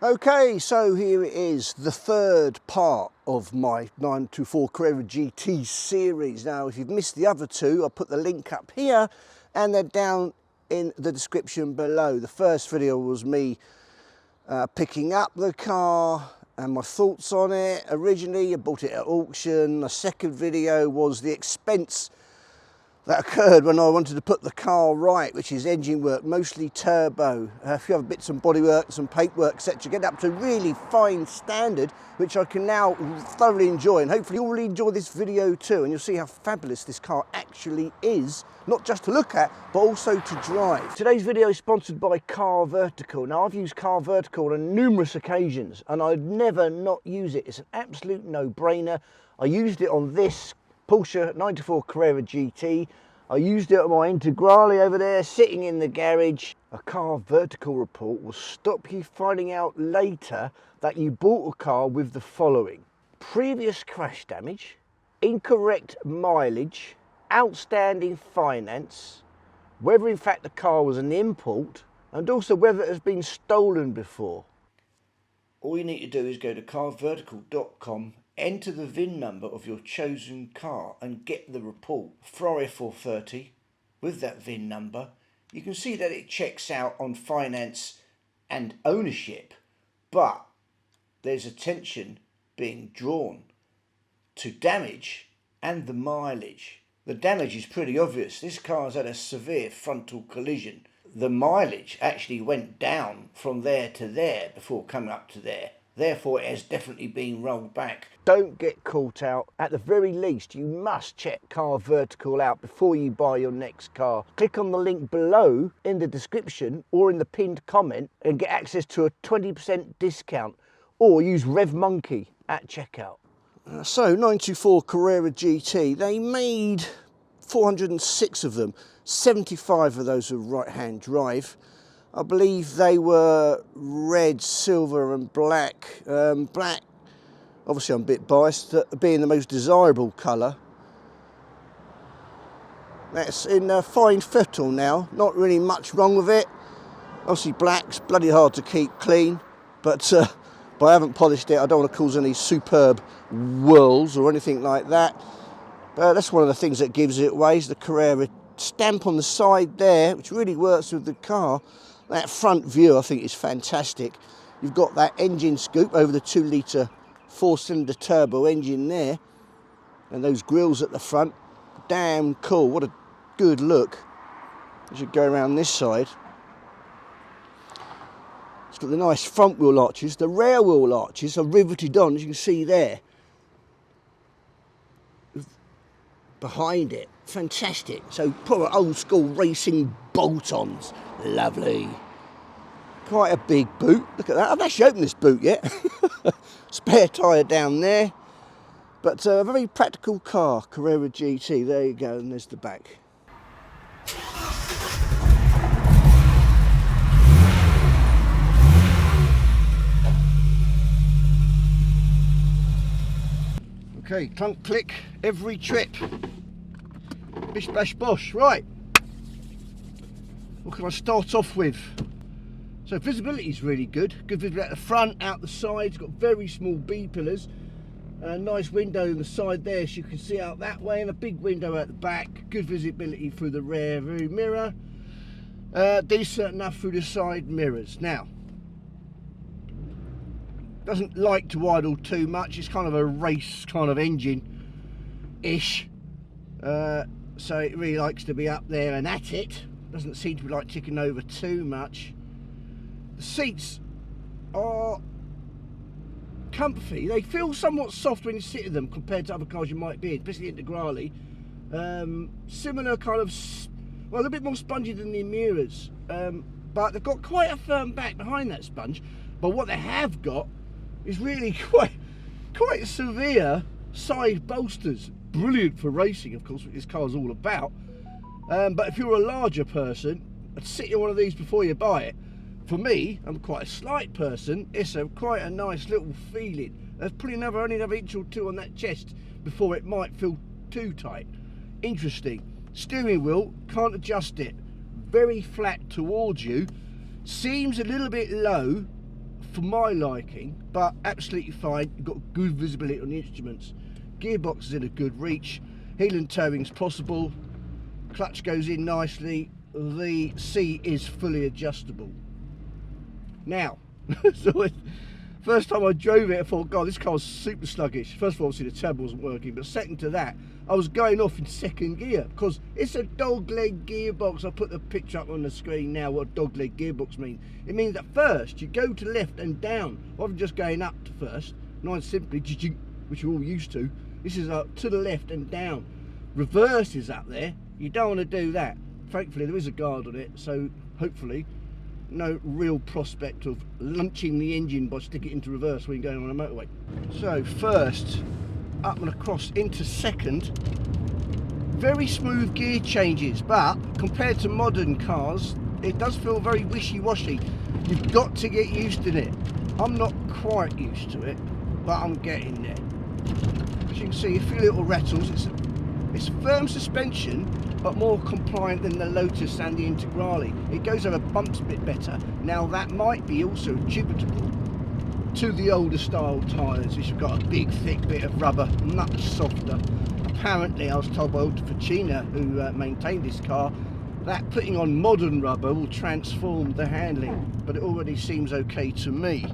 Okay, so here it is, the third part of my 924 Carrera GT series. Now, if you've missed the other two, I'll put the link up here and they're down in the description below. The first video was me picking up the car and my thoughts on it. Originally, I bought it at auction. The second video was the expense that occurred when I wanted to put the car right, which is engine work, mostly turbo, a few other bits and bodywork, some paintwork, etc. Get up to a really fine standard, which I can now thoroughly enjoy, and hopefully you'll really enjoy this video too, and you'll see how fabulous this car actually is, not just to look at, but also to drive. Today's video is sponsored by Car Vertical. Now, I've used Car Vertical on numerous occasions, and I'd never not use it. It's an absolute no-brainer. I used it on this Porsche 924 Carrera GT. I used it on my Integrale over there, sitting in the garage. A Car Vertical report will stop you finding out later that you bought a car with the following: previous crash damage, incorrect mileage, outstanding finance, whether in fact the car was an import, and also whether it has been stolen before. All you need to do is go to carvertical.com, enter the VIN number of your chosen car and get the report. Ferrari 430 with that VIN number. You can see that it checks out on finance and ownership, but there's attention being drawn to damage and the mileage. The damage is pretty obvious. This car's had a severe frontal collision. The mileage actually went down from there to there before coming up to there. Therefore, it has definitely been rolled back. Don't get caught out. At the very least, you must check Car Vertical out before you buy your next car. Click on the link below in the description or in the pinned comment and get access to a 20% discount, or use RevMonkey at checkout. So, 924 Carrera GT, they made 406 of them. 75 of those were right-hand drive. I believe they were red, silver and black. Black, obviously I'm a bit biased, being the most desirable colour. That's in fine fettle now, not really much wrong with it. Obviously black's bloody hard to keep clean, but I haven't polished it. I don't want to cause any superb whirls or anything like that. But that's one of the things that gives it away, is the Carrera stamp on the side there, which really works with the car. That front view I think is fantastic. You've got that engine scoop over the 2-litre 4-cylinder turbo engine there, and those grills at the front. Damn cool, what a good look. I should go around this side. It's got the nice front wheel arches. The rear wheel arches are riveted on, as you can see there. Behind it, fantastic. So proper old school racing bolt-ons, lovely. Quite a big boot, look at that. I haven't actually opened this boot yet. Spare tyre down there, but a very practical car, Carrera GT. There you go, and there's the back. Okay, clunk click every trip. Bish bash bosh. Right, what can I start off with? So visibility is really good. Good visibility at the front, out the sides. Got very small B pillars. A nice window on the side there, so you can see out that way, and a big window at the back. Good visibility through the rear view mirror. Decent enough through the side mirrors. Now, doesn't like to idle too much. It's kind of a race kind of engine-ish. So it really likes to be up there and at it. Doesn't seem to be like ticking over too much. The seats are comfy. They feel somewhat soft when you sit in them compared to other cars you might be in, especially the Integrale. Similar kind of, well, a bit more spongy than the Miras, but they've got quite a firm back behind that sponge. But what they have got is really quite severe side bolsters. Brilliant for racing, of course, what this car's all about. But if you're a larger person, I'd sit in one of these before you buy it. For me, I'm quite a slight person. It's quite a nice little feeling. There's probably only another inch or two on that chest before it might feel too tight. Interesting. Steering wheel, can't adjust it. Very flat towards you. Seems a little bit low for my liking, but absolutely fine. You've got good visibility on the instruments. Gearbox is in a good reach. Heel and towing's possible. Clutch goes in nicely. The seat is fully adjustable. Now, first time I drove it, I thought, God, this car's super sluggish. First of all, obviously the turbo wasn't working, but second to that, I was going off in second gear because it's a dogleg gearbox. I'll put the picture up on the screen now what dogleg gearbox means. It means that first you go to left and down, rather than just going up to first. Nice simply, which you're all used to. This is up to the left and down. Reverse is up there. You don't want to do that. Thankfully, there is a guard on it, so hopefully no real prospect of launching the engine by sticking it into reverse when you're going on a motorway. So first, up and across into second. Very smooth gear changes, but compared to modern cars, it does feel very wishy-washy. You've got to get used to it. I'm not quite used to it, but I'm getting there. As you can see, a few little rattles. It's firm suspension, but more compliant than the Lotus and the Integrale. It goes over bumps a bit better. Now that might be also attributable to the older style tyres, which have got a big thick bit of rubber, much softer. Apparently, I was told by Ultra Ficina, who maintained this car, that putting on modern rubber will transform the handling, but it already seems okay to me.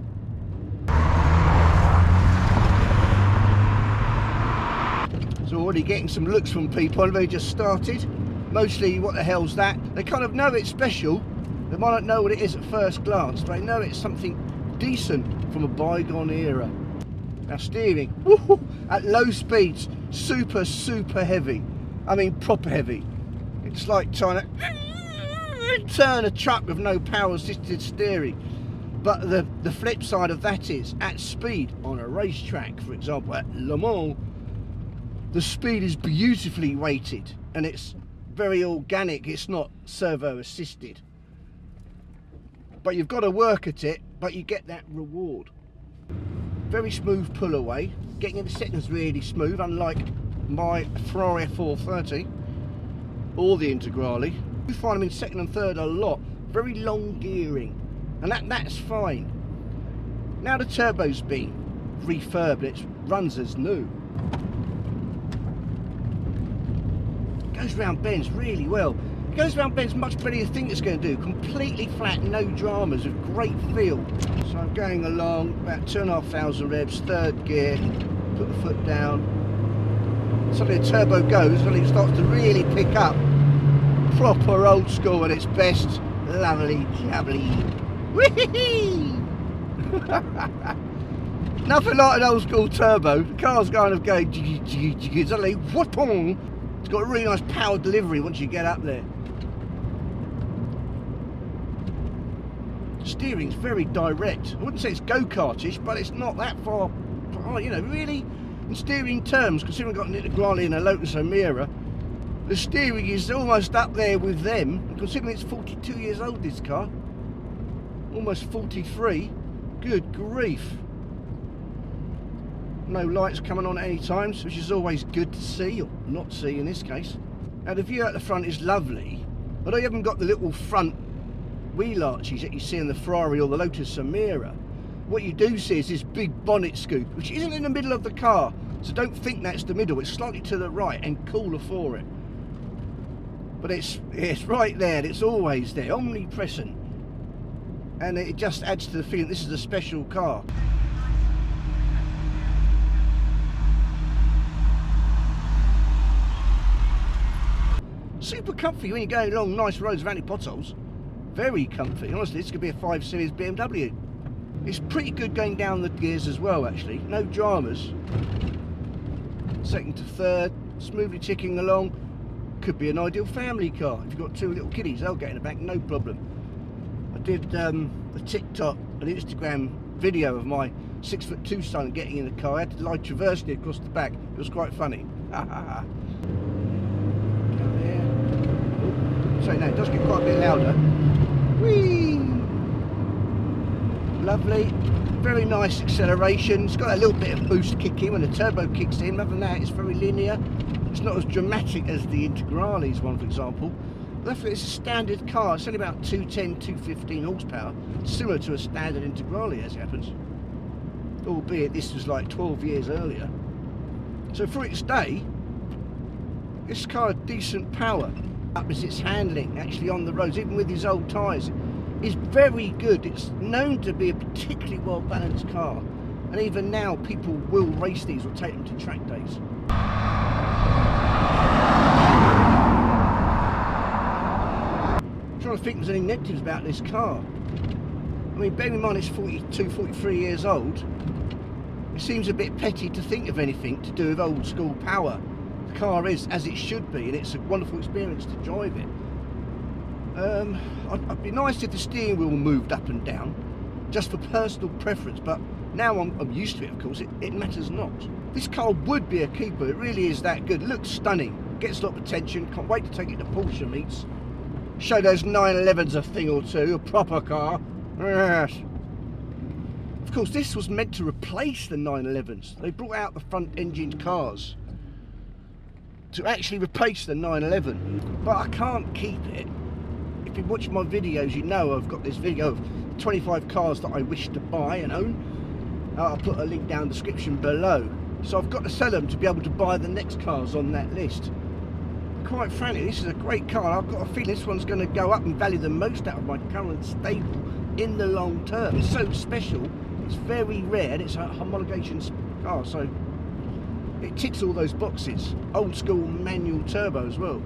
So already getting some looks from people. They just started. Mostly, what the hell's that? They kind of know it's special. They might not know what it is at first glance, but they know it's something decent from a bygone era. Now steering, woohoo, at low speeds, super heavy. I mean proper heavy. It's like trying to turn a truck with no power assisted steering. But the flip side of that is, at speed on a racetrack, for example at Le Mans, the speed is beautifully weighted and it's very organic. It's not servo assisted, but you've got to work at it, but you get that reward. Very smooth pull away. Getting into second is really smooth, unlike my Ferrari F430 or the Integrale. You find them in second and third a lot. Very long gearing, and that's fine. Now the turbo's been refurbed, it runs as new. Goes round bends really well. It goes round bends much better than you think it's going to do. Completely flat, no dramas, with great feel. So I'm going along about 2,500 revs, third gear, put the foot down. Suddenly the turbo goes and it starts to really pick up. Proper old school at its best. Lovely jubbly. Whee! Nothing like an old school turbo. The car's kind of going jiggy jiggy jiggy. Suddenly, whoop-pong. It's got a really nice power delivery once you get up there. Steering's very direct. I wouldn't say it's go-kartish, but it's not that far, you know, really, in steering terms, considering I've got an Integrale and a Lotus Emira, the steering is almost up there with them, and considering it's 42 years old, this car, almost 43, good grief. No lights coming on at any times, which is always good to see, or not see in this case. Now the view out the front is lovely, although you haven't got the little front wheel arches that you see in the Ferrari or the Lotus Emira. What you do see is this big bonnet scoop, which isn't in the middle of the car, so don't think that's the middle, it's slightly to the right and cooler for it. But it's right there, and it's always there, omnipresent, and it just adds to the feeling this is a special car. Super comfy when you're going along nice roads without any potholes. Very comfy. Honestly, this could be a 5 Series BMW. It's pretty good going down the gears as well, actually. No dramas. Second to third, smoothly ticking along. Could be an ideal family car. If you've got two little kiddies, they'll get in the back, no problem. I did a TikTok and Instagram video of my 6'2" son getting in the car. I had to lie traversing it across the back. It was quite funny. So no, it does get quite a bit louder. Whee! Lovely, very nice acceleration. It's got a little bit of boost kick in when the turbo kicks in. Other than that, it's very linear. It's not as dramatic as the Integrale's one, for example, Luckily it's a standard car, it's only about 210, 215 horsepower, similar to a standard Integrale as it happens. Albeit this was like 12 years earlier. So for its day, this car had decent power. Up as its handling actually on the roads, even with these old tyres, is very good. It's known to be a particularly well balanced car, and even now people will race these or take them to track days. I'm trying to think if there's any negatives about this car. I mean, bearing in mind it's 42, 43 years old, it seems a bit petty to think of anything to do with old school power. The car is as it should be, and it's a wonderful experience to drive it. It'd be nice if the steering wheel moved up and down, just for personal preference, but now I'm used to it, of course, it matters not. This car would be a keeper, it really is that good. It looks stunning, gets a lot of attention, can't wait to take it to Porsche meets. Show those 911s a thing or two, a proper car. Yes. Of course, this was meant to replace the 911s. They brought out the front-engined cars to actually replace the 911, but I can't keep it. If you watch my videos, you know I've got this video of 25 cars that I wish to buy and own. I'll put a link down in the description below. So I've got to sell them to be able to buy the next cars on that list. Quite frankly, this is a great car. I've got a feeling this one's going to go up and value the most out of my current stable in the long term. It's so special, it's very rare, and it's a homologation car, so it ticks all those boxes. Old school manual turbo as well.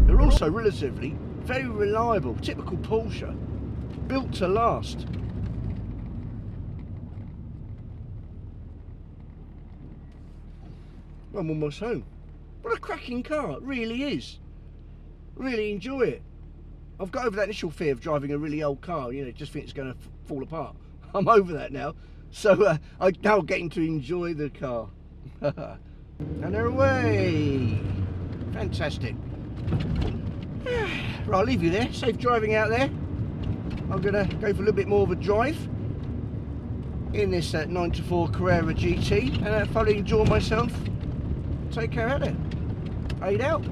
They're also relatively very reliable, typical Porsche, built to last. I'm almost home. What a cracking car, it really is. Really enjoy it. I've got over that initial fear of driving a really old car, you know, just think it's going to fall apart. I'm over that now. So I'm now getting to enjoy the car. And they're away. Fantastic. Right, I'll leave you there. Safe driving out there. I'm going to go for a little bit more of a drive in this 924 Carrera GT and thoroughly enjoy myself. Take care of it. Fade out.